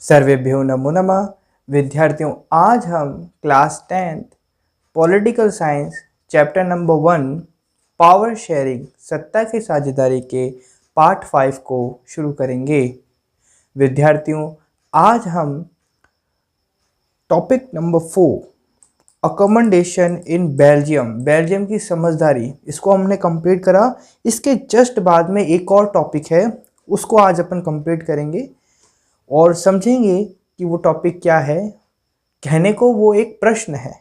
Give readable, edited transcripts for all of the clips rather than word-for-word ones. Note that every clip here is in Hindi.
सर्वेभ्यो नमो नमः। विद्यार्थियों, आज हम class 10th political science chapter number 1 power sharing सत्ता की साझेदारी के पार्ट 5 को शुरू करेंगे। विद्यार्थियों, आज हम topic number 4 accommodation in Belgium की समझदारी, इसको हमने कंप्लीट करा। इसके जस्ट बाद में एक और टॉपिक है, उसको आज अपन कंप्लीट करेंगे और समझेंगे कि वो टॉपिक क्या है। कहने को वो एक प्रश्न है,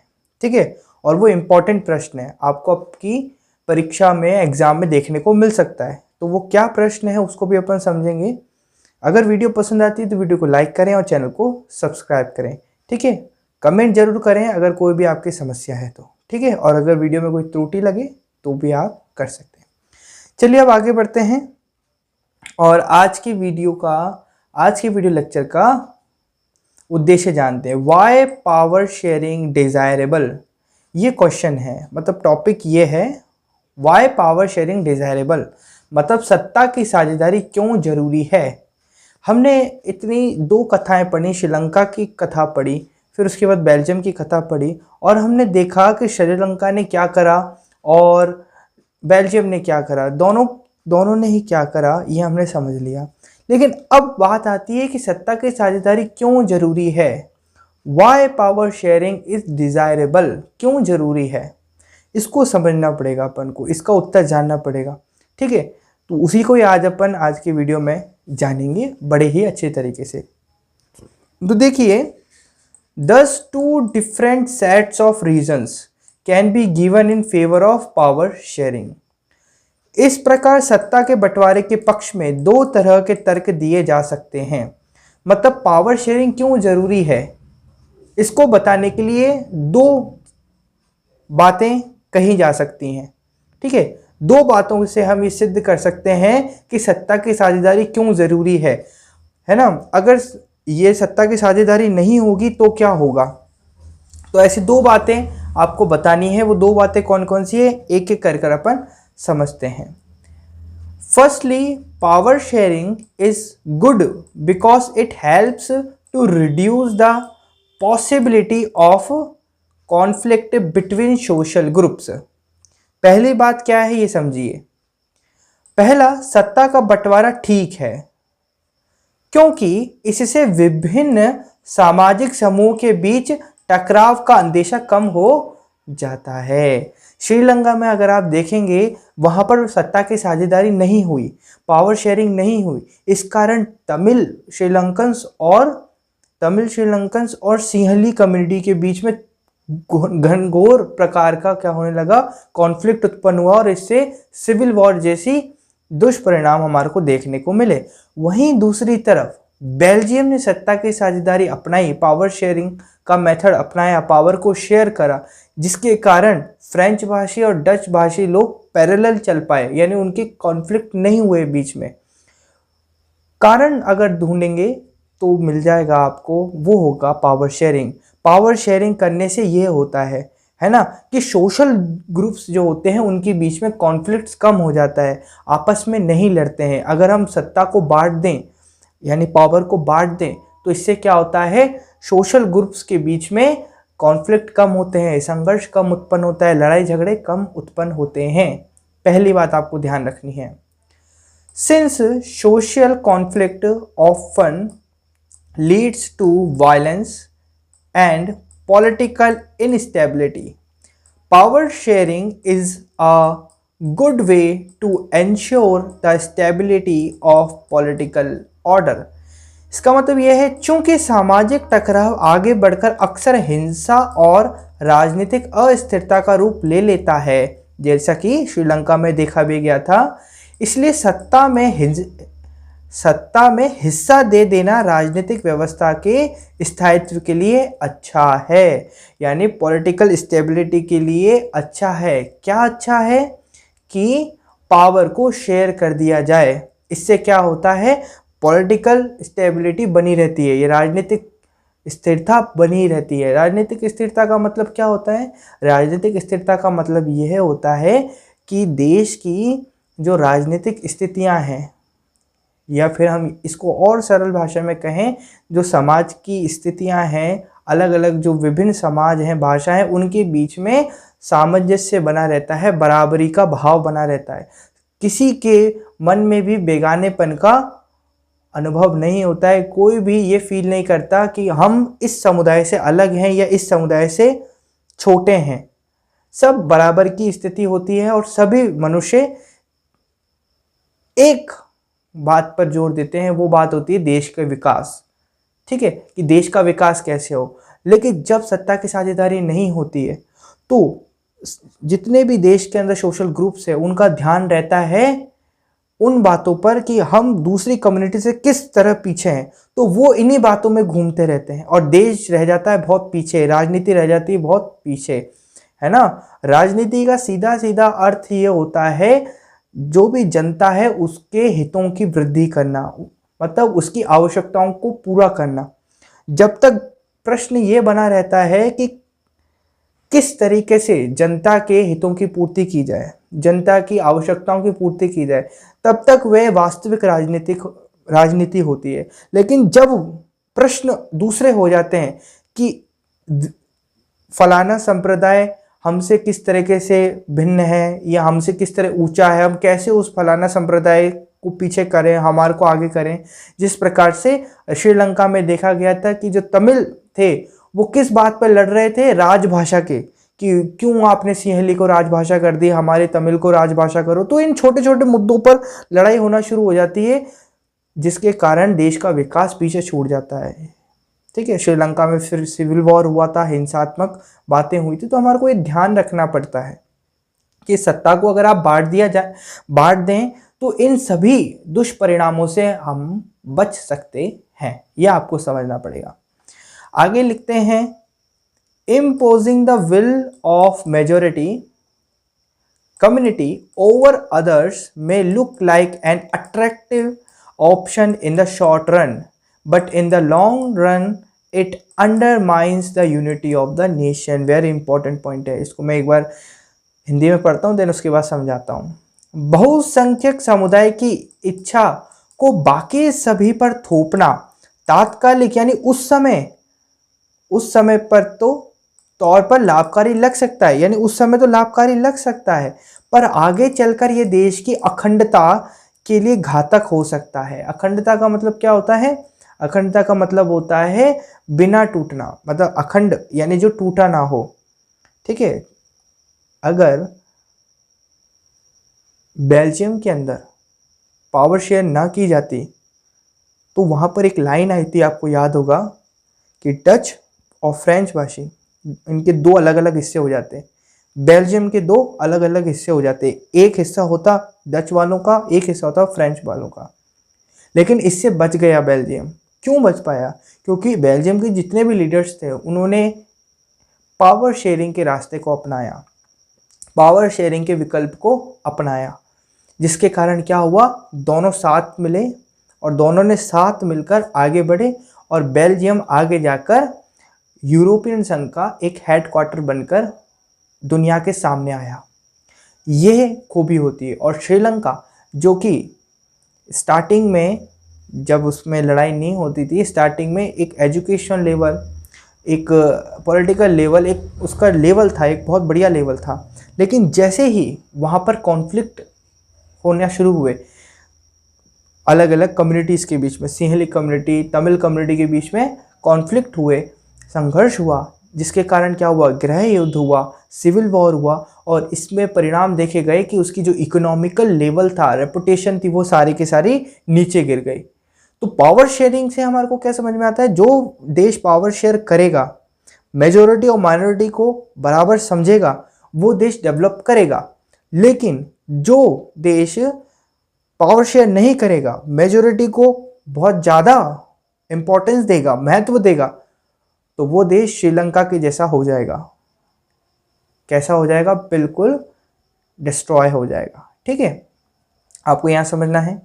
ठीक है, और वो इम्पॉर्टेंट प्रश्न है, आपको आपकी परीक्षा में एग्जाम में देखने को मिल सकता है। तो वो क्या प्रश्न है उसको भी अपन समझेंगे। अगर वीडियो पसंद आती है तो वीडियो को लाइक करें और चैनल को सब्सक्राइब करें, ठीक है। कमेंट जरूर करें अगर कोई भी आपकी समस्या है तो, ठीक है, और अगर वीडियो में कोई त्रुटि लगे तो भी आप कर सकते हैं। चलिए अब आगे बढ़ते हैं और आज की वीडियो लेक्चर का उद्देश्य जानते हैं। वाई पावर शेयरिंग डिजायरेबल, ये क्वेश्चन है, मतलब टॉपिक ये है वाई पावर शेयरिंग डिजायरेबल, मतलब सत्ता की साझेदारी क्यों जरूरी है। हमने इतनी दो कथाएं पढ़ी, श्रीलंका की कथा पढ़ी, फिर उसके बाद बेल्जियम की कथा पढ़ी, और हमने देखा कि श्रीलंका ने क्या करा और बेल्जियम ने क्या करा, दोनों ने ही क्या करा, ये हमने समझ लिया। लेकिन अब बात आती है कि सत्ता की साझेदारी क्यों जरूरी है। Why power sharing is desirable, क्यों जरूरी है, इसको समझना पड़ेगा अपन को, इसका उत्तर जानना पड़ेगा, ठीक है। तो उसी को आज अपन आज की वीडियो में जानेंगे बड़े ही अच्छे तरीके से। तो देखिए, thus two different sets of reasons can be given in favor of power sharing। इस प्रकार सत्ता के बंटवारे के पक्ष में दो तरह के तर्क दिए जा सकते हैं। मतलब पावर शेयरिंग क्यों जरूरी है, इसको बताने के लिए दो बातें कही जा सकती हैं, ठीक है। दो बातों से हम ये सिद्ध कर सकते हैं कि सत्ता की साझेदारी क्यों जरूरी है ना। अगर ये सत्ता की साझेदारी नहीं होगी तो क्या होगा, तो ऐसी दो बातें आपको बतानी है। वो दो बातें कौन कौन सी है, एक एक कर अपन समझते हैं। Firstly, power sharing is good because it helps to reduce the possibility of conflict between social groups. पहली बात क्या है ये समझिए। पहला, सत्ता का बंटवारा ठीक है क्योंकि इससे विभिन्न सामाजिक समूह के बीच टकराव का अंदेशा कम हो जाता है। श्रीलंका में अगर आप देखेंगे वहां पर सत्ता की साझेदारी नहीं हुई, पावर शेयरिंग नहीं हुई, इस कारण तमिल श्रीलंकन्स और सिंहली कम्युनिटी के बीच में घनघोर प्रकार का क्या होने लगा, कॉन्फ्लिक्ट उत्पन्न हुआ और इससे सिविल वॉर जैसी दुष्परिणाम हमारे को देखने को मिले। वहीं दूसरी तरफ बेल्जियम ने सत्ता की साझेदारी अपनाई, पावर शेयरिंग का मेथड अपनाया, पावर को शेयर करा, जिसके कारण फ्रेंच भाषी और डच भाषी लोग पैरेलल चल पाए, यानी उनके कॉन्फ्लिक्ट नहीं हुए बीच में। कारण अगर ढूंढेंगे तो मिल जाएगा आपको, वो होगा पावर शेयरिंग। पावर शेयरिंग करने से ये होता है ना, कि सोशल ग्रुप्स जो होते हैं उनके बीच में कॉन्फ्लिक्ट्स कम हो जाता है, आपस में नहीं लड़ते हैं। अगर हम सत्ता को बांट दें, यानी पावर को बांट दें, तो इससे क्या होता है, सोशल ग्रुप्स के बीच में कॉन्फ्लिक्ट कम होते हैं, संघर्ष कम उत्पन्न होता है, लड़ाई झगड़े कम उत्पन्न होते हैं। पहली बात आपको ध्यान रखनी है। Since social conflict often leads to violence and political instability, power sharing is a good way to ensure the stability of political order। इसका मतलब यह है, चूंकि सामाजिक टकराव आगे बढ़कर अक्सर हिंसा और राजनीतिक अस्थिरता का रूप ले लेता है, जैसा कि श्रीलंका में देखा भी गया था, इसलिए सत्ता में हिस्सा दे देना राजनीतिक व्यवस्था के स्थायित्व के लिए अच्छा है, यानी पॉलिटिकल स्टेबिलिटी के लिए अच्छा है। क्या अच्छा है, कि पावर को शेयर कर दिया जाए। इससे क्या होता है, पॉलिटिकल स्टेबिलिटी बनी रहती है, ये राजनीतिक स्थिरता बनी रहती है। राजनीतिक स्थिरता का मतलब क्या होता है, राजनीतिक स्थिरता का मतलब यह होता है कि देश की जो राजनीतिक स्थितियां हैं, या फिर हम इसको और सरल भाषा में कहें, जो समाज की स्थितियां हैं, अलग अलग जो विभिन्न समाज हैं, भाषा हैं, उनके बीच में सामंजस्य बना रहता है, बराबरी का भाव बना रहता है। किसी के मन में भी बेगानेपन का अनुभव नहीं होता है, कोई भी ये फील नहीं करता कि हम इस समुदाय से अलग हैं या इस समुदाय से छोटे हैं। सब बराबर की स्थिति होती है और सभी मनुष्य एक बात पर जोर देते हैं, वो बात होती है देश का विकास। ठीक है, कि देश का विकास कैसे हो। लेकिन जब सत्ता की साझेदारी नहीं होती है तो जितने भी देश के अंदर सोशल ग्रुप्स है, उनका ध्यान रहता है उन बातों पर कि हम दूसरी कम्युनिटी से किस तरह पीछे हैं, तो वो इन्हीं बातों में घूमते रहते हैं और देश रह जाता है बहुत पीछे, राजनीति रह जाती है बहुत पीछे, है ना। राजनीति का सीधा सीधा अर्थ ये होता है जो भी जनता है उसके हितों की वृद्धि करना, मतलब उसकी आवश्यकताओं को पूरा करना। जब तक प्रश्न ये बना रहता है कि किस तरीके से जनता के हितों की पूर्ति की जाए, जनता की आवश्यकताओं की पूर्ति की जाए, तब तक वह वास्तविक राजनीति होती है। लेकिन जब प्रश्न दूसरे हो जाते हैं कि फलाना संप्रदाय हमसे किस तरीके से भिन्न है या हमसे किस तरह ऊंचा है, हम कैसे उस फलाना संप्रदाय को पीछे करें, हमारे को आगे करें। जिस प्रकार से श्रीलंका में देखा गया था कि जो तमिल थे वो किस बात पर लड़ रहे थे, राजभाषा के, कि क्यों आपने सिंहली को राजभाषा कर दी, हमारे तमिल को राजभाषा करो। तो इन छोटे छोटे मुद्दों पर लड़ाई होना शुरू हो जाती है, जिसके कारण देश का विकास पीछे छूट जाता है। ठीक है, श्रीलंका में फिर सिविल वॉर हुआ था, हिंसात्मक बातें हुई थी। तो हमारे को ये ध्यान रखना पड़ता है कि सत्ता को अगर आप बांट दें तो इन सभी दुष्परिणामों से हम बच सकते हैं, यह आपको समझना पड़ेगा। आगे लिखते हैं, imposing the will of majority community over others may look like an attractive option in the short run, but in the long run it undermines the unity of the nation। Very important point है, इसको मैं एक बार हिंदी में पढ़ता हूँ, देन उसके बाद समझाता हूँ। बहुसंख्यक समुदाय की इच्छा को बाकी सभी पर थोपना तात्कालिक यानी उस समय पर तो तौर पर लाभकारी लग सकता है, यानी उस समय तो लाभकारी लग सकता है, पर आगे चलकर यह देश की अखंडता के लिए घातक हो सकता है। अखंडता का मतलब क्या होता है? अखंडता का मतलब होता है बिना टूटना, मतलब अखंड यानी जो टूटा ना हो। ठीक है, अगर बेल्जियम के अंदर पावर शेयर ना की जाती तो वहाँ पर एक लाइन आई थी, आपको याद होगा, कि डच और फ्रेंच भाषी इनके दो अलग अलग हिस्से हो जाते, बेल्जियम के दो अलग अलग हिस्से हो जाते, एक हिस्सा होता डच वालों का, एक हिस्सा होता फ्रेंच वालों का। लेकिन इससे बच गया बेल्जियम। क्यों बच पाया? क्योंकि बेल्जियम के जितने भी लीडर्स थे उन्होंने पावर शेयरिंग के रास्ते को अपनाया, पावर शेयरिंग के विकल्प को अपनाया, जिसके कारण क्या हुआ, दोनों साथ मिले और दोनों ने साथ मिलकर आगे बढ़े और बेल्जियम आगे जाकर यूरोपियन संघ का एक हेडक्वार्टर बनकर दुनिया के सामने आया। यह खूबी होती है। और श्रीलंका जो कि स्टार्टिंग में जब उसमें लड़ाई नहीं होती थी, स्टार्टिंग में एक एजुकेशन लेवल, एक पॉलिटिकल लेवल, एक उसका लेवल था, एक बहुत बढ़िया लेवल था। लेकिन जैसे ही वहाँ पर कॉन्फ्लिक्ट होना शुरू हुए अलग अलग कम्युनिटीज़ के बीच में, सिंहली कम्युनिटी, तमिल कम्युनिटी के बीच में कॉन्फ्लिक्ट हुए, संघर्ष हुआ, जिसके कारण क्या हुआ, गृह युद्ध हुआ, सिविल वॉर हुआ। और इसमें परिणाम देखे गए कि उसकी जो इकोनॉमिकल लेवल था, रेपुटेशन थी, वो सारी की सारी नीचे गिर गई। तो पावर शेयरिंग से हमारे को क्या समझ में आता है, जो देश पावर शेयर करेगा, मेजॉरिटी और माइनॉरिटी को बराबर समझेगा, वो देश डेवलप करेगा। लेकिन जो देश पावर शेयर नहीं करेगा, मेजॉरिटी को बहुत ज़्यादा इंपॉर्टेंस देगा, महत्व देगा, तो वो देश श्रीलंका के जैसा हो जाएगा। कैसा हो जाएगा? बिल्कुल डिस्ट्रॉय हो जाएगा। ठीक है, आपको यहां समझना है।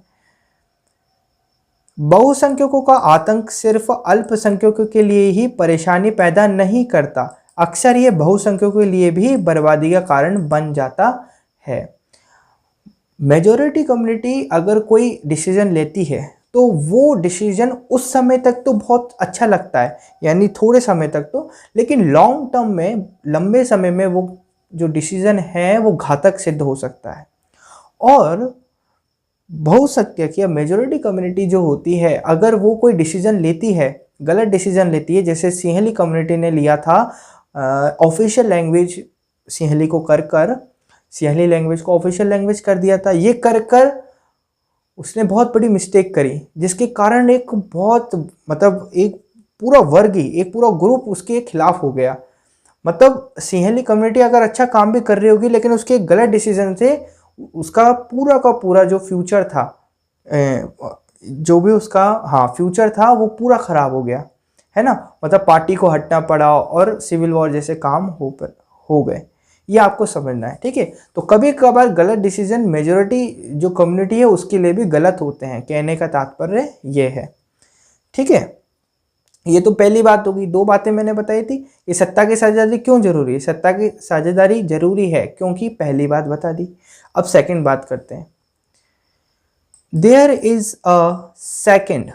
बहुसंख्यकों का आतंक सिर्फ अल्पसंख्यकों के लिए ही परेशानी पैदा नहीं करता, अक्सर ये बहुसंख्यकों के लिए भी बर्बादी का कारण बन जाता है। मेजॉरिटी कम्युनिटी अगर कोई डिसीजन लेती है तो वो डिसीजन उस समय तक तो बहुत अच्छा लगता है, यानी थोड़े समय तक तो, लेकिन लॉन्ग टर्म में, लंबे समय में वो जो डिसीजन है वो घातक सिद्ध हो सकता है। और बहुसंख्यक या मेजॉरिटी कम्युनिटी जो होती है, अगर वो कोई डिसीजन लेती है, गलत डिसीजन लेती है, जैसे सिंहली कम्युनिटी ने लिया था ऑफिशियल लैंग्वेज सिंहली को कर सिंहली लैंग्वेज को ऑफिशियल लैंग्वेज कर दिया था। ये कर उसने बहुत बड़ी मिस्टेक करी, जिसके कारण एक बहुत मतलब एक पूरा वर्ग ही, एक पूरा ग्रुप उसके खिलाफ हो गया। मतलब सिंहली कम्युनिटी अगर अच्छा काम भी कर रही होगी, लेकिन उसके एक गलत डिसीजन से उसका पूरा का पूरा जो फ्यूचर था, जो भी उसका हाँ फ्यूचर था, वो पूरा खराब हो गया, है ना। मतलब पार्टी को हटना पड़ा और सिविल वॉर जैसे काम हो गए। ये आपको समझना है, ठीक है। तो कभी कभार गलत डिसीजन मेजॉरिटी जो कम्युनिटी है उसके लिए भी गलत होते हैं, कहने का तात्पर्य ये है, ठीक है। ये तो पहली बात होगी। दो बातें मैंने बताई थी। ये सत्ता की साझेदारी क्यों जरूरी है? सत्ता की साझेदारी जरूरी है क्योंकि पहली बात बता दी। अब सेकंड बात करते हैं। There is a second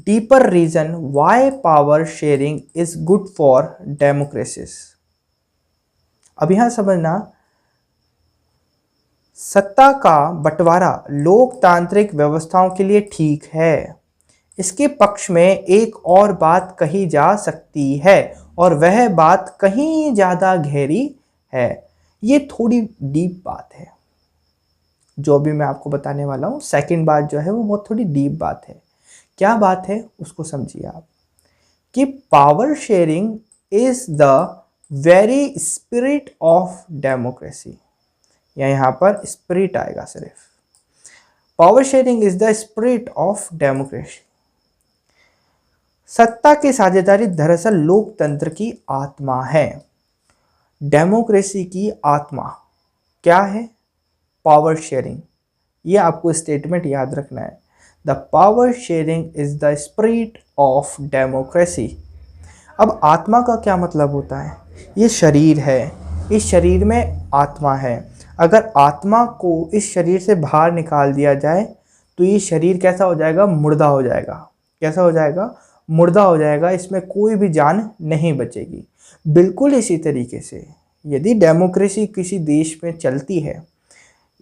deeper reason why power sharing is good for democracies. अब यहां समझना, सत्ता का बंटवारा लोकतांत्रिक व्यवस्थाओं के लिए ठीक है। इसके पक्ष में एक और बात कही जा सकती है, और वह बात कहीं ज्यादा गहरी है। ये थोड़ी डीप बात है जो अभी मैं आपको बताने वाला हूं। सेकंड बात जो है वो बहुत थोड़ी डीप बात है। क्या बात है उसको समझिए आप, कि power sharing is the very spirit of democracy, या यहां पर स्पिरिट आएगा सिर्फ। Power sharing is the spirit of democracy. सत्ता की साझेदारी दरअसल लोकतंत्र की आत्मा है। डेमोक्रेसी की आत्मा क्या है? Power sharing. ये आपको स्टेटमेंट याद रखना है। The power sharing is the spirit of democracy. अब आत्मा का क्या मतलब होता है? ये शरीर है, इस शरीर में आत्मा है। अगर आत्मा को इस शरीर से बाहर निकाल दिया जाए तो ये शरीर कैसा हो जाएगा? मुर्दा हो जाएगा। कैसा हो जाएगा? मुर्दा हो जाएगा। इसमें कोई भी जान नहीं बचेगी। बिल्कुल इसी तरीके से यदि डेमोक्रेसी किसी देश में चलती है,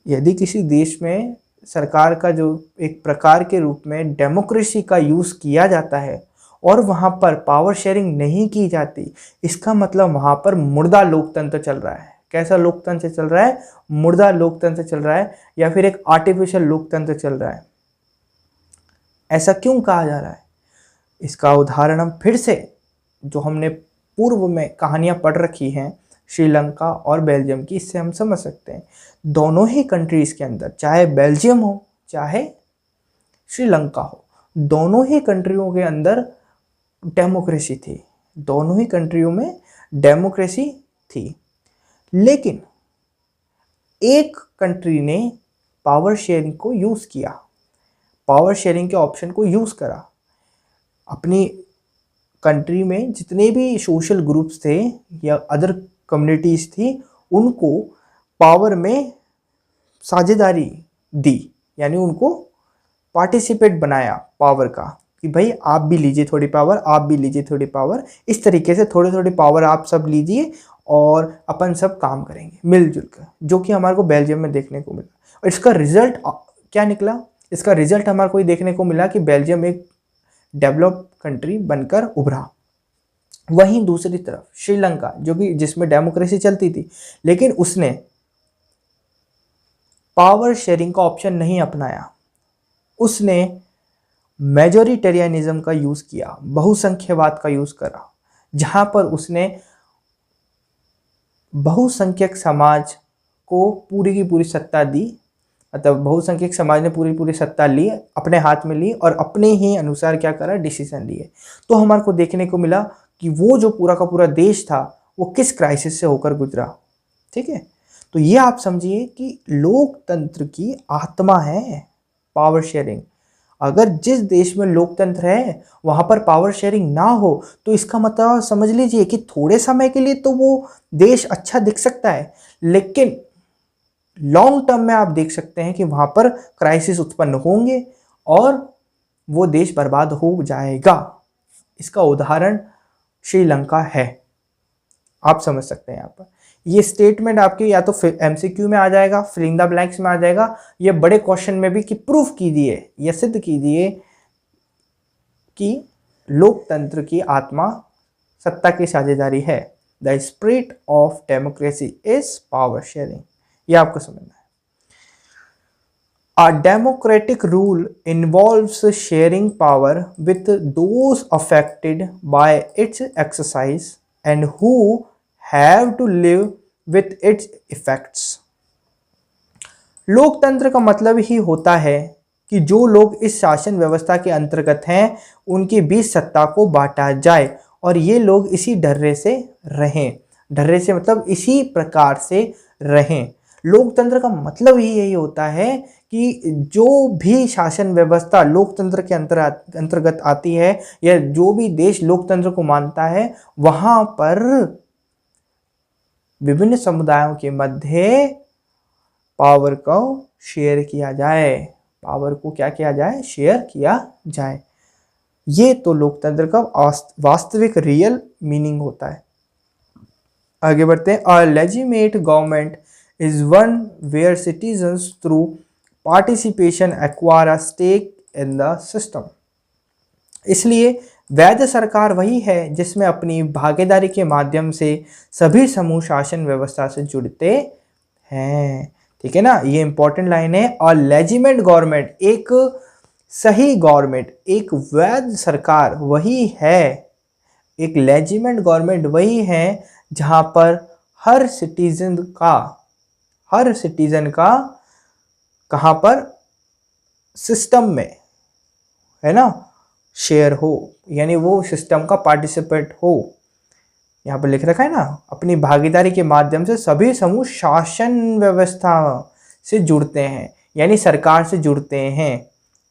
यदि किसी देश में सरकार का जो एक प्रकार के रूप में डेमोक्रेसी का यूज़ किया जाता है और वहाँ पर पावर शेयरिंग नहीं की जाती, इसका मतलब वहाँ पर मुर्दा लोकतंत्र चल रहा है। कैसा लोकतंत्र चल रहा है? मुर्दा लोकतंत्र चल रहा है, या फिर एक आर्टिफिशियल लोकतंत्र चल रहा है। ऐसा क्यों कहा जा रहा है? इसका उदाहरण हम फिर से, जो हमने पूर्व में कहानियां पढ़ रखी हैं श्रीलंका और बेल्जियम की, इससे हम समझ सकते हैं। दोनों ही कंट्रीज़ के अंदर, चाहे बेल्जियम हो चाहे श्रीलंका हो, दोनों ही कंट्रियों के अंदर डेमोक्रेसी थी। दोनों ही कंट्रियों में डेमोक्रेसी थी, लेकिन एक कंट्री ने पावर शेयरिंग को यूज़ किया, पावर शेयरिंग के ऑप्शन को यूज़ करा। अपनी कंट्री में जितने भी सोशल ग्रुप्स थे या अदर कम्युनिटीज़ थी, उनको पावर में साझेदारी दी, यानी उनको पार्टिसिपेट बनाया पावर का, कि भाई आप भी लीजिए थोड़ी पावर, आप भी लीजिए थोड़ी पावर। इस तरीके से थोड़ी थोड़ी पावर आप सब लीजिए और अपन सब काम करेंगे मिलजुल कर, जो कि हमारे को बेल्जियम में देखने को मिला। और इसका रिजल्ट क्या निकला? इसका रिजल्ट हमारे को देखने को मिला कि बेल्जियम एक डेवलप कंट्री बनकर उभरा। वहीं दूसरी तरफ श्रीलंका, जो कि जिसमें डेमोक्रेसी चलती थी, लेकिन उसने पावर शेयरिंग का ऑप्शन नहीं अपनाया। उसने मेजोरिटेरियनिज्म का यूज़ किया, बहुसंख्यवाद का यूज़ करा, जहां पर उसने बहुसंख्यक समाज को पूरी की पूरी सत्ता दी। मतलब बहुसंख्यक समाज ने पूरी पूरी सत्ता ली, अपने हाथ में ली, और अपने ही अनुसार क्या करा? डिसीजन लिए। तो हमारे को देखने को मिला कि वो जो पूरा का पूरा देश था वो किस क्राइसिस से होकर गुजरा। ठीक है, तो ये आप समझिए कि लोकतंत्र की आत्मा है पावर शेयरिंग। अगर जिस देश में लोकतंत्र है वहां पर पावर शेयरिंग ना हो, तो इसका मतलब समझ लीजिए कि थोड़े समय के लिए तो वो देश अच्छा दिख सकता है, लेकिन लॉन्ग टर्म में आप देख सकते हैं कि वहां पर क्राइसिस उत्पन्न होंगे और वो देश बर्बाद हो जाएगा। इसका उदाहरण श्रीलंका है। आप समझ सकते हैं यहाँ पर ये स्टेटमेंट आपके या तो एमसीक्यू में आ जाएगा, फिल इन द ब्लैंक्स में आ जाएगा, ये बड़े क्वेश्चन में भी कि प्रूफ कीजिए या सिद्ध कीजिए कि लोकतंत्र की आत्मा सत्ता की साझेदारी है। The spirit of democracy is power sharing. ये आपको समझना है। A democratic rule involves sharing power with those affected by its exercise and who have to live with its effects. लोकतंत्र का मतलब ही होता है कि जो लोग इस शासन व्यवस्था के अंतर्गत हैं उनके बीच सत्ता को बांटा जाए और ये लोग इसी ढर्रे से रहें। ढर्रे से मतलब इसी प्रकार से रहें। लोकतंत्र का मतलब ही यही होता है कि जो भी शासन व्यवस्था लोकतंत्र के अंतर्गत आती है या जो भी देश लोकतंत्र को मानता है वहाँ पर विभिन्न समुदायों के मध्य पावर को शेयर किया जाए। पावर को क्या किया जाए? शेयर किया जाए। ये तो लोकतंत्र का वास्तविक रियल मीनिंग होता है। आगे बढ़ते हैं। A legitimate government is one where citizens through participation acquire a stake in the system. इसलिए वैध सरकार वही है जिसमें अपनी भागीदारी के माध्यम से सभी समूह शासन व्यवस्था से जुड़ते हैं। ठीक है ना, ये इंपॉर्टेंट लाइन है। और लेजिटिमेट गवर्नमेंट, एक सही गवर्नमेंट, एक वैध सरकार वही है, एक लेजिटिमेट गवर्नमेंट वही है जहां पर हर सिटीजन का कहाँ पर? सिस्टम में, है ना, शेयर हो, यानी वो सिस्टम का पार्टिसिपेट हो। यहाँ पर लिख रखा है ना, अपनी भागीदारी के माध्यम से सभी समूह शासन व्यवस्था से जुड़ते हैं, यानी सरकार से जुड़ते हैं,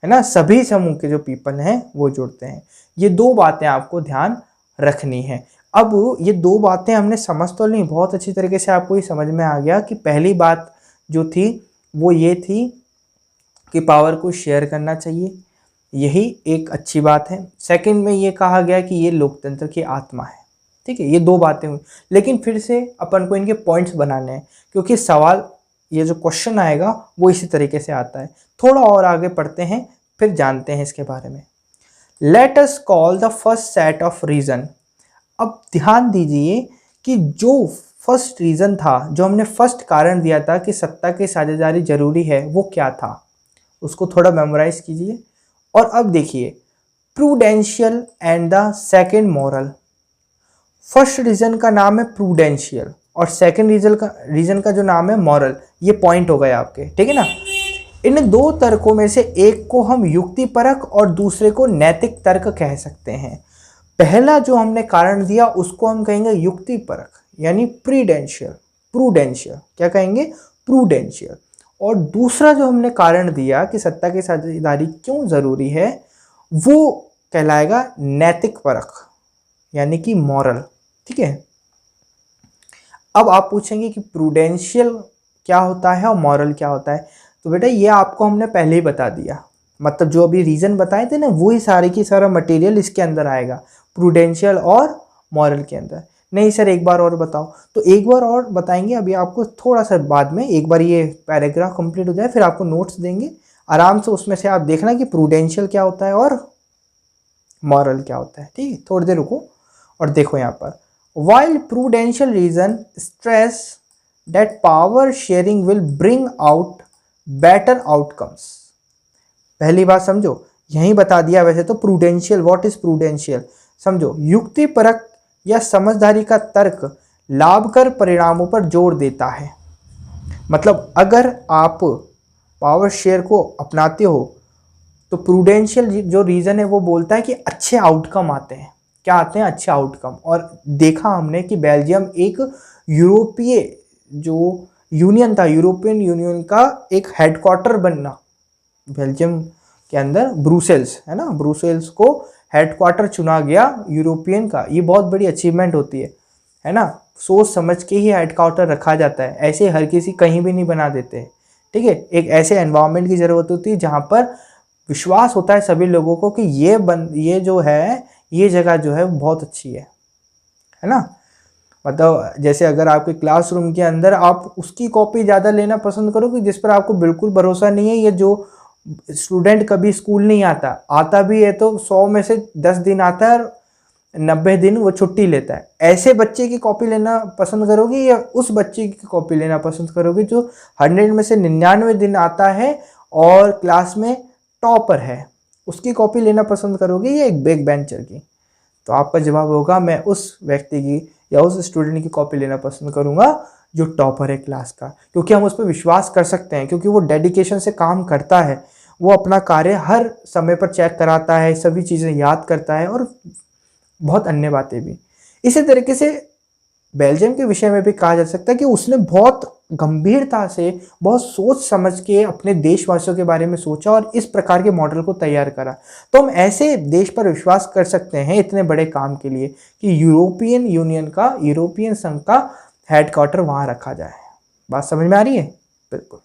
है ना, सभी समूह के जो पीपल हैं वो जुड़ते हैं। ये दो बातें आपको ध्यान रखनी है। अब ये दो बातें हमने समझ तो ली, बहुत अच्छी तरीके से आपको ये समझ में आ गया कि पहली बात जो थी वो ये थी कि पावर को शेयर करना चाहिए, यही एक अच्छी बात है। सेकंड में ये कहा गया कि ये लोकतंत्र की आत्मा है। ठीक है, ये दो बातें हुई, लेकिन फिर से अपन को इनके पॉइंट्स बनाने हैं क्योंकि सवाल, ये जो क्वेश्चन आएगा वो इसी तरीके से आता है। थोड़ा और आगे पढ़ते हैं फिर जानते हैं इसके बारे में। Let us call the first set of reason. अब ध्यान दीजिए कि जो फर्स्ट रीज़न था, जो हमने फर्स्ट कारण दिया था कि सत्ता की साझेदारी जरूरी है, वो क्या था, उसको थोड़ा मेमोराइज कीजिए। और अब देखिए, prudential and the second moral. First reason का नाम है प्रूडेंशियल और सेकंड रीज़न का जो नाम है मॉरल। ये पॉइंट हो गए आपके, ठीक है ना। इन दो तर्कों में से एक को हम युक्तिपरक और दूसरे को नैतिक तर्क कह सकते हैं। पहला जो हमने कारण दिया उसको हम कहेंगे युक्तिपरक, यानी प्रूडेंशियल। क्या कहेंगे? प्रूडेंशियल। और दूसरा जो हमने कारण दिया कि सत्ता की साझेदारी क्यों जरूरी है, वो कहलाएगा नैतिक परक, यानी कि मॉरल। ठीक है। अब आप पूछेंगे कि प्रूडेंशियल क्या होता है और मॉरल क्या होता है। तो बेटा ये आपको हमने पहले ही बता दिया, मतलब जो अभी रीज़न बताए थे ना, वही सारे की सारा मटेरियल इसके अंदर आएगा, प्रूडेंशियल और मॉरल के अंदर। नहीं सर एक बार और बताओ, तो एक बार और बताएंगे अभी आपको, थोड़ा सा बाद में। एक बार ये पैराग्राफ कंप्लीट हो जाए फिर आपको नोट्स देंगे आराम से, उसमें से आप देखना कि प्रूडेंशियल क्या होता है और मॉरल क्या होता है। ठीक है, थोड़ी देर रुको और देखो यहाँ पर। While prudential reason stress that power sharing will bring out better outcomes. पहली बात समझो, यहीं बता दिया वैसे तो प्रूडेंशियल, व्हाट इज प्रूडेंशियल समझो, युक्तिपरक या समझदारी का तर्क लाभकर परिणामों पर जोर देता है। मतलब अगर आप पावर शेयर को अपनाते हो तो प्रूडेंशियल जो रीज़न है वो बोलता है कि अच्छे आउटकम आते हैं। क्या आते हैं? अच्छे आउटकम। और देखा हमने कि बेल्जियम एक यूरोपीय जो यूनियन था, यूरोपियन यूनियन का एक हेडक्वार्टर बनना, बेल्जियम के अंदर ब्रुसेल्स है ना, ब्रुसेल्स को हेडक्वार्टर चुना गया यूरोपियन का। ये बहुत बड़ी अचीवमेंट होती है ना। सोच समझ के ही हेडक्वार्टर रखा जाता है, ऐसे हर किसी कहीं भी नहीं बना देते। ठीक है, एक ऐसे एनवायरनमेंट की ज़रूरत होती है जहाँ पर विश्वास होता है सभी लोगों को कि ये जो है, ये जगह जो है बहुत अच्छी है ना। मतलब जैसे अगर आपके क्लासरूम के अंदर आप उसकी कॉपी ज़्यादा लेना पसंद करोगे जिस पर आपको बिल्कुल भरोसा नहीं है, या जो स्टूडेंट कभी स्कूल नहीं आता भी है तो 100 में से 10 दिन आता है और 90 दिन वो छुट्टी लेता है, ऐसे बच्चे की कॉपी लेना पसंद करोगे या उस बच्चे की कॉपी लेना पसंद करोगे जो 100 में से 99 दिन आता है और क्लास में टॉपर है, उसकी कॉपी लेना पसंद करोगे या एक बैक बेंचर की? तो आपका जवाब होगा मैं उस व्यक्ति की या उस स्टूडेंट की कॉपी लेना पसंद करूंगा जो टॉपर है क्लास का, क्योंकि हम उस पर विश्वास कर सकते हैं, क्योंकि वो डेडिकेशन से काम करता है, वो अपना कार्य हर समय पर चेक कराता है, सभी चीज़ें याद करता है और बहुत अन्य बातें भी। इसी तरीके से बेल्जियम के विषय में भी कहा जा सकता है कि उसने बहुत गंभीरता से, बहुत सोच समझ के अपने देशवासियों के बारे में सोचा और इस प्रकार के मॉडल को तैयार करा। तो हम ऐसे देश पर विश्वास कर सकते हैं इतने बड़े काम के लिए कि यूरोपियन संघ का हेडक्वार्टर वहाँ रखा जाए। बात समझ में आ रही है? बिल्कुल।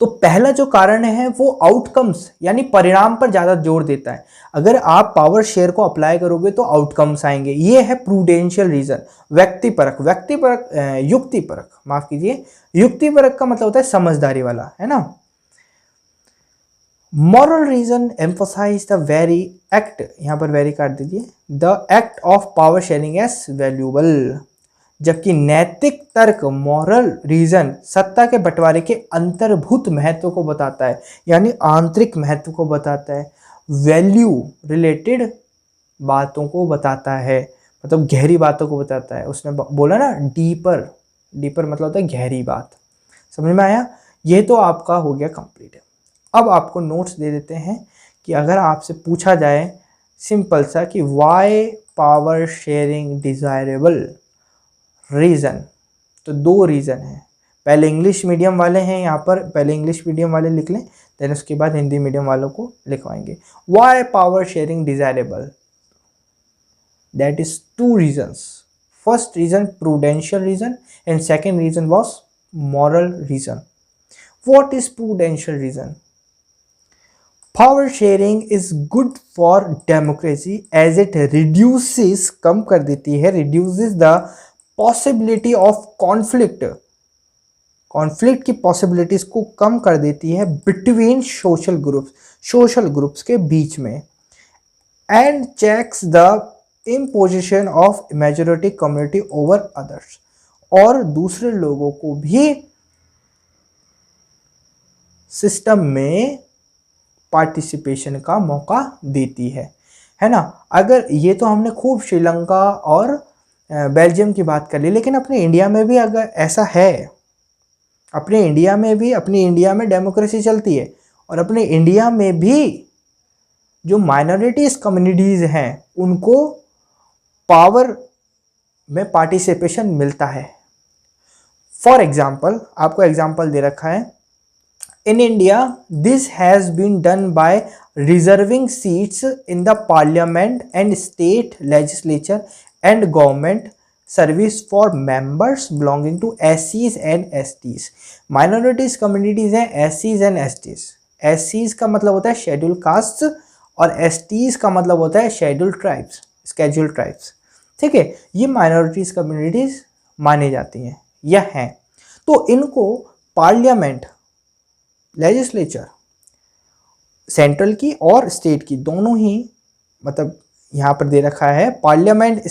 तो पहला जो कारण है वो आउटकम्स यानी परिणाम पर ज़्यादा जोर देता है। अगर आप पावर शेयर को अप्लाई करोगे तो आउटकम्स आएंगे। ये है प्रूडेंशियल रीजन, युक्तिपरक, माफ कीजिए, युक्तिपरक का मतलब होता है समझदारी वाला, है ना। Moral reason emphasise the very act, यहां पर वेरी काट दीजिए, the act of power sharing as valuable, जबकि नैतिक तर्क मॉरल रीजन सत्ता के बंटवारे के अंतर्भूत महत्व को बताता है, यानी आंतरिक महत्व को बताता है, वैल्यू रिलेटेड बातों को बताता है, मतलब गहरी बातों को बताता है। उसने बोला ना डीपर मतलब होता है गहरी बात। समझ में आया? ये तो आपका हो गया कंप्लीट। अब आपको नोट्स दे देते हैं कि अगर आपसे पूछा जाए सिंपल सा कि why power sharing desirable reason, तो 2 रीज़न है। पहले इंग्लिश मीडियम वाले हैं यहाँ पर, पहले इंग्लिश मीडियम वाले लिख लें, देन उसके बाद हिंदी मीडियम वालों को लिखवाएंगे। Why power sharing desirable, that is 2 reasons. First reason prudential reason and second reason was moral reason. What is prudential reason? Power sharing is good for democracy as it reduces, कम कर देती है, reduces the possibility of conflict की पॉसिबिलिटीज को कम कर देती है बिटवीन सोशल ग्रुप्स के बीच में, and checks the imposition of majority community over others, और दूसरे लोगों को भी सिस्टम में पार्टिसिपेशन का मौका देती है ना। अगर ये तो हमने खूब श्रीलंका और बेल्जियम की बात कर ली, लेकिन अपने इंडिया में भी अगर ऐसा है, अपने इंडिया में डेमोक्रेसी चलती है और अपने इंडिया में भी जो माइनॉरिटीज कम्युनिटीज हैं उनको पावर में पार्टिसिपेशन मिलता है। फॉर एग्जाम्पल, आपको एग्जाम्पल दे रखा है, in India this has been done by reserving seats in the parliament and state legislature and government service for members belonging to SCs and STs। Minorities communities हैं SCs एंड STs। SCs का मतलब होता है शेड्यूल कास्ट और STs का मतलब होता है शेड्यूल ट्राइब्स, स्केड्यूल ट्राइब्स। ठीक है, ये माइनॉरिटीज कम्युनिटीज मानी जाती हैं या हैं। तो इनको पार्लियामेंट, लेजिस्लेचर, सेंट्रल की और स्टेट की दोनों ही, मतलब यहाँ पर दे रखा है parliament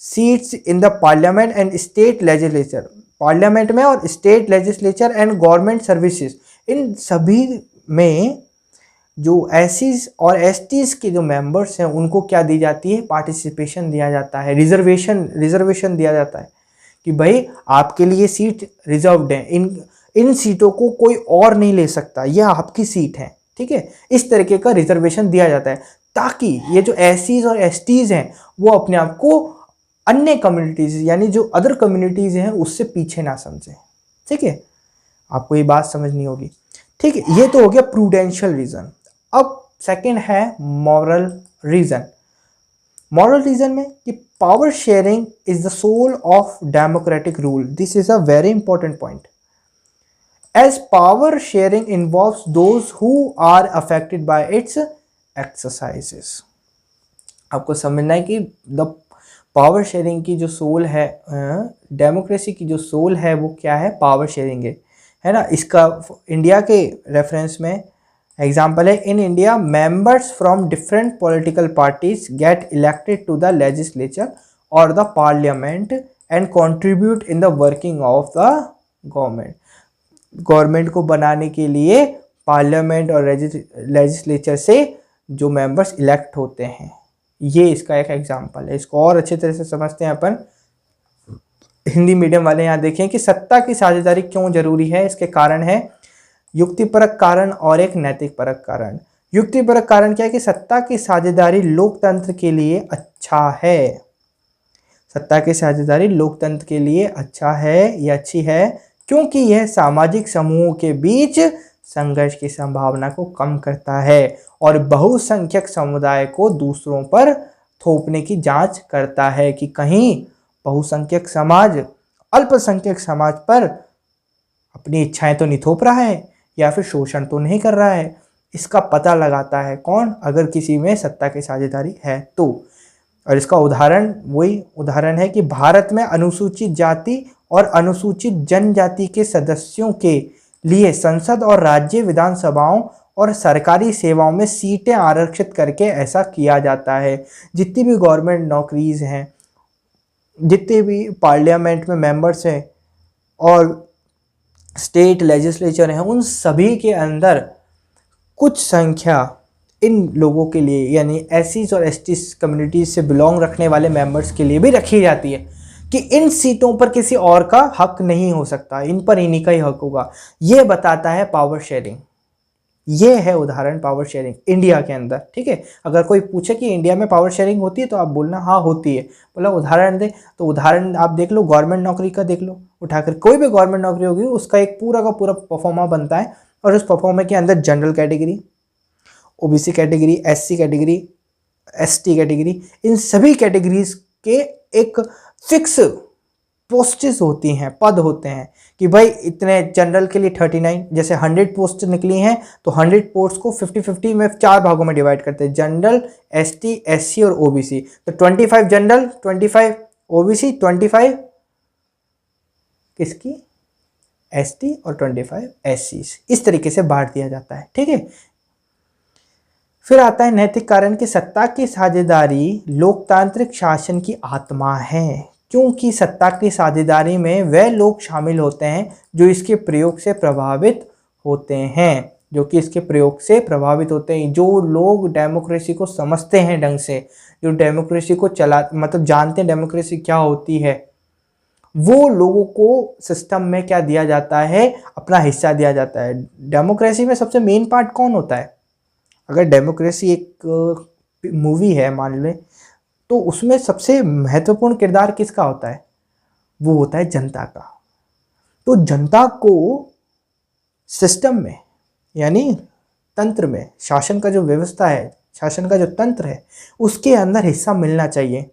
seats in the parliament and state legislature, parliament में और state legislature and government services, इन सभी में जो SCs और STs के जो मेंबर्स हैं उनको क्या दी जाती है? पार्टिसिपेशन दिया जाता है, रिजर्वेशन दिया जाता है कि भाई आपके लिए सीट रिजर्व्ड है, इन सीटों को कोई और नहीं ले सकता, यह आपकी सीट है। ठीक है, इस तरीके का रिजर्वेशन दिया जाता है ताकि ये जो SCs और STs हैं वो अपने आप को अन्य कम्युनिटीज यानी जो अदर कम्युनिटीज हैं उससे पीछे ना समझें। ठीक है, आपको ये बात समझनी होगी। ठीक है, ये तो हो गया प्रूडेंशियल रीजन। अब सेकंड है मॉरल रीजन। मॉरल रीजन में कि power sharing is the soul of democratic rule, this is a very important point. as power sharing involves those who are affected by its exercises। आपको समझना है कि द पावर शेयरिंग की जो सोल है, डेमोक्रेसी की जो सोल है वो क्या है, पावर शेयरिंग है ना। इसका इंडिया के रेफरेंस में एग्जाम्पल है, in India members from different political parties get elected to the legislature और the parliament and contribute in the working of the government. Government को बनाने के लिए पार्लियामेंट और लेजिस्लेचर से जो मेंबर्स इलेक्ट होते हैं, ये इसका एक एग्जाम्पल है। इसको और अच्छे तरह से समझते हैं अपन। हिंदी मीडियम वाले यहाँ देखें कि सत्ता की साझेदारी क्यों जरूरी है। इसके कारण है युक्तिपरक कारण और एक नैतिक परक कारण। युक्तिपरक कारण क्या है कि सत्ता की साझेदारी लोकतंत्र के लिए अच्छा है। सत्ता की साझेदारी लोकतंत्र के लिए अच्छा है या अच्छी है क्योंकि यह सामाजिक समूहों के बीच संघर्ष की संभावना को कम करता है और बहुसंख्यक समुदाय को दूसरों पर थोपने की जांच करता है कि कहीं बहुसंख्यक समाज अल्पसंख्यक समाज पर अपनी इच्छाएं तो नहीं थोप रहा है या फिर शोषण तो नहीं कर रहा है। इसका पता लगाता है कौन, अगर किसी में सत्ता की साझेदारी है तो। और इसका उदाहरण वही उदाहरण है कि भारत में अनुसूचित जाति और अनुसूचित जनजाति के सदस्यों के लिए संसद और राज्य विधानसभाओं और सरकारी सेवाओं में सीटें आरक्षित करके ऐसा किया जाता है। जितनी भी गवर्नमेंट नौकरीज हैं, जितने भी पार्लियामेंट में मेंबर्स हैं और स्टेट लेजिस्लेचर हैं, उन सभी के अंदर कुछ संख्या इन लोगों के लिए यानी एससीज और एसटीज कम्युनिटीज से बिलोंग रखने वाले मेंबर्स के लिए भी रखी जाती है कि इन सीटों पर किसी और का हक नहीं हो सकता, इन पर इन्हीं का ही हक होगा। ये बताता है पावर शेयरिंग। ये है उदाहरण पावर शेयरिंग इंडिया के अंदर। ठीक है, अगर कोई पूछे कि इंडिया में पावर शेयरिंग होती है तो आप बोलना हाँ होती है। बोला उदाहरण दे, तो उदाहरण आप देख लो, गवर्नमेंट नौकरी का देख लो, उठाकर कोई भी गवर्नमेंट नौकरी होगी उसका एक पूरा का पूरा परफॉर्मा बनता है और उस परफॉर्मा के अंदर general category, OBC category, SC category, ST category, इन सभी कैटेगरीज के एक फिक्स पोस्टेस होती हैं, पद होते हैं कि भाई इतने जनरल के लिए 39, जैसे 100 पोस्ट निकली हैं तो 100 पोस्ट को 50-50 में 4 भागों में डिवाइड करते हैं, जनरल, एसटी, एससी और ओबीसी। तो 25 जनरल, 25 ओबीसी, 25 किसकी, एसटी और 25 एससी। इस तरीके से बांट दिया जाता है। ठीक है, फिर आता है नैतिक कारण कि सत्ता की साझेदारी लोकतांत्रिक शासन की आत्मा है क्योंकि सत्ता की साझेदारी में वह लोग शामिल होते हैं जो इसके प्रयोग से प्रभावित होते हैं, जो लोग डेमोक्रेसी को समझते हैं ढंग से, जो डेमोक्रेसी को मतलब जानते हैं डेमोक्रेसी क्या होती है, वो लोगों को सिस्टम में क्या दिया जाता है, अपना हिस्सा दिया जाता है। डेमोक्रेसी में सबसे मेन पार्ट कौन होता है? अगर डेमोक्रेसी एक मूवी है मान लें, तो उसमें सबसे महत्वपूर्ण किरदार किसका होता है? वो होता है जनता का। तो जनता को सिस्टम में यानी तंत्र में, शासन का जो व्यवस्था है, शासन का जो तंत्र है, उसके अंदर हिस्सा मिलना चाहिए,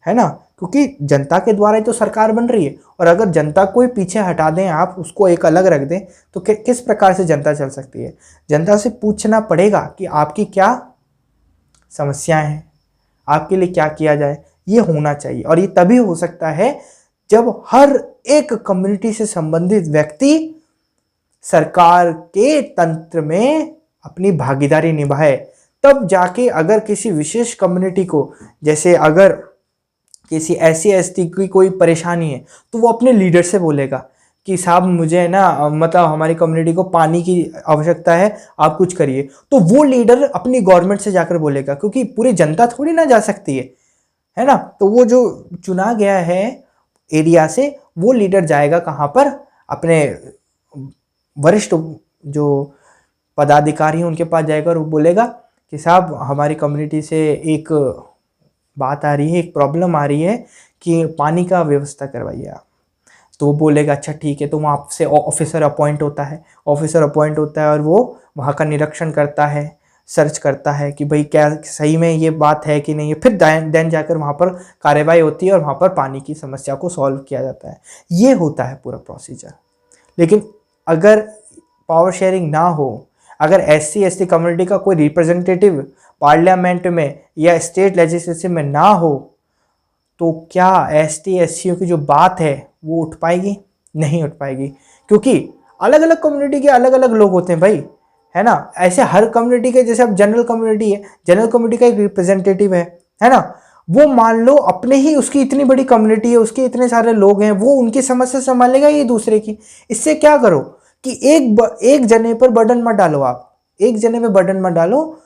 है ना, क्योंकि जनता के द्वारा ही तो सरकार बन रही है। और अगर जनता को ही पीछे हटा दें, आप उसको एक अलग रख दें, तो किस प्रकार से जनता चल सकती है? जनता से पूछना पड़ेगा कि आपकी क्या समस्याएं हैं, आपके लिए क्या किया जाए, ये होना चाहिए। और ये तभी हो सकता है जब हर एक कम्युनिटी से संबंधित व्यक्ति सरकार के तंत्र में अपनी भागीदारी निभाए, तब जाके अगर किसी विशेष कम्युनिटी को, जैसे अगर किसी एससी एसटी की कोई परेशानी है तो वो अपने लीडर से बोलेगा कि साहब मुझे ना मतलब हमारी कम्युनिटी को पानी की आवश्यकता है, आप कुछ करिए। तो वो लीडर अपनी गवर्नमेंट से जाकर बोलेगा, क्योंकि पूरी जनता थोड़ी ना जा सकती है ना। तो वो जो चुना गया है एरिया से, वो लीडर जाएगा कहाँ पर? अपने वरिष्ठ जो पदाधिकारी हैं उनके पास जाएगा और वो बोलेगा कि साहब हमारी कम्युनिटी से एक बात आ रही है, एक प्रॉब्लम आ रही है कि पानी का व्यवस्था करवाइए आप। तो वो बोलेगा अच्छा ठीक है। तो वहाँ से ऑफिसर अपॉइंट होता है और वो वहाँ का निरीक्षण करता है, सर्च करता है कि भाई क्या सही में ये बात है कि नहीं है। फिर देन जाकर वहाँ पर कार्रवाई होती है और वहाँ पर पानी की समस्या को सॉल्व किया जाता है। ये होता है पूरा प्रोसीजर। लेकिन अगर पावर शेयरिंग ना हो, अगर SC/ST कम्युनिटी का कोई रिप्रेजेंटेटिव पार्लियामेंट में या स्टेट लेजिस्लेचर में ना हो, तो क्या ST/SC की जो बात है वो उठ पाएगी? नहीं उठ पाएगी, क्योंकि अलग अलग कम्युनिटी के अलग अलग लोग होते हैं भाई, है ना। ऐसे हर कम्युनिटी के, जैसे अब जनरल कम्युनिटी है, जनरल कम्युनिटी का एक रिप्रेजेंटेटिव है ना। वो मान लो अपने ही, उसकी इतनी बड़ी कम्युनिटी है, उसके इतने सारे लोग हैं, वो उनकी समस्या संभालेगा ये दूसरे की। इससे क्या करो कि एक जने पर बर्डन मत डालो, आप एक जने पे बर्डन मत डालो,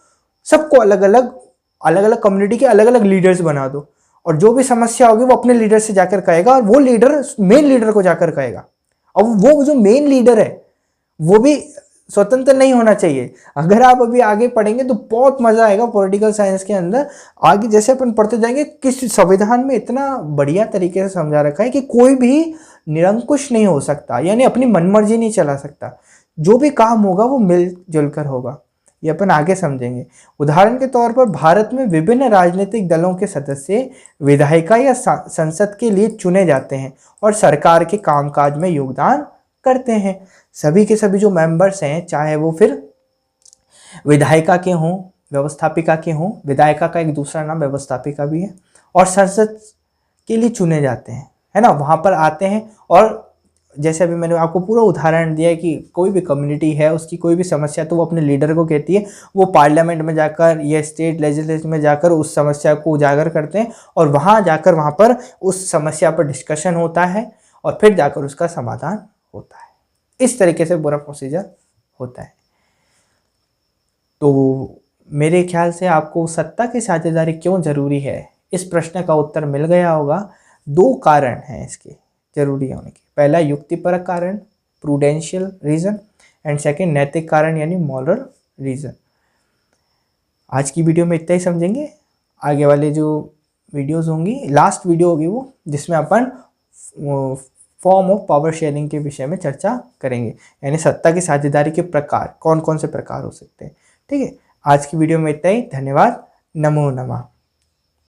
सबको अलग अलग कम्युनिटी के अलग अलग लीडर्स बना दो, और जो भी समस्या होगी वो अपने लीडर से जाकर कहेगा, और वो लीडर मेन लीडर को जाकर कहेगा। अब वो जो मेन लीडर है वो भी स्वतंत्र नहीं होना चाहिए। अगर आप अभी आगे पढ़ेंगे तो बहुत मजा आएगा पॉलिटिकल साइंस के अंदर। आगे जैसे अपन पढ़ते जाएंगे, किस संविधान में इतना बढ़िया तरीके से समझा रखा है कि कोई भी निरंकुश नहीं हो सकता, यानी अपनी मनमर्जी नहीं चला सकता। जो भी काम होगा वो मिलजुल कर होगा, ये अपन आगे समझेंगे। उदाहरण के तौर पर भारत में विभिन्न राजनीतिक दलों के सदस्य विधायिका या संसद के लिए चुने जाते हैं और सरकार के कामकाज में योगदान करते हैं। सभी के सभी जो मेंबर्स हैं, चाहे वो फिर विधायिका के हों, व्यवस्थापिका के हों, विधायिका का एक दूसरा नाम व्यवस्थापिका भी है, और संसद के लिए चुने जाते हैं, है ना। वहाँ पर आते हैं, और जैसे अभी मैंने आपको पूरा उदाहरण दिया है कि कोई भी कम्युनिटी है, उसकी कोई भी समस्या तो वो अपने लीडर को कहती है, वो पार्लियामेंट में जाकर या स्टेट लेजिस्लेचर में जाकर उस समस्या को उजागर करते हैं, और वहाँ जाकर वहाँ पर उस समस्या पर डिस्कशन होता है, और फिर जाकर उसका समाधान होता है। इस तरीके से पूरा प्रोसीजर होता है। तो मेरे ख्याल से आपको सत्ता की साझेदारी क्यों ज़रूरी है, इस प्रश्न का उत्तर मिल गया होगा। 2 कारण हैं इसके जरूरी होने के। पहला युक्तिपरक कारण, प्रूडेंशियल रीज़न, एंड सेकंड नैतिक कारण यानी मॉरल रीज़न। आज की वीडियो में इतना ही समझेंगे। आगे वाले जो वीडियोस होंगी, लास्ट वीडियो होगी वो, जिसमें अपन फॉर्म ऑफ पावर शेयरिंग के विषय में चर्चा करेंगे, यानी सत्ता की साझेदारी के प्रकार, कौन कौन से प्रकार हो सकते हैं। ठीक है, आज की वीडियो में इतना ही। धन्यवाद। नमो नमः।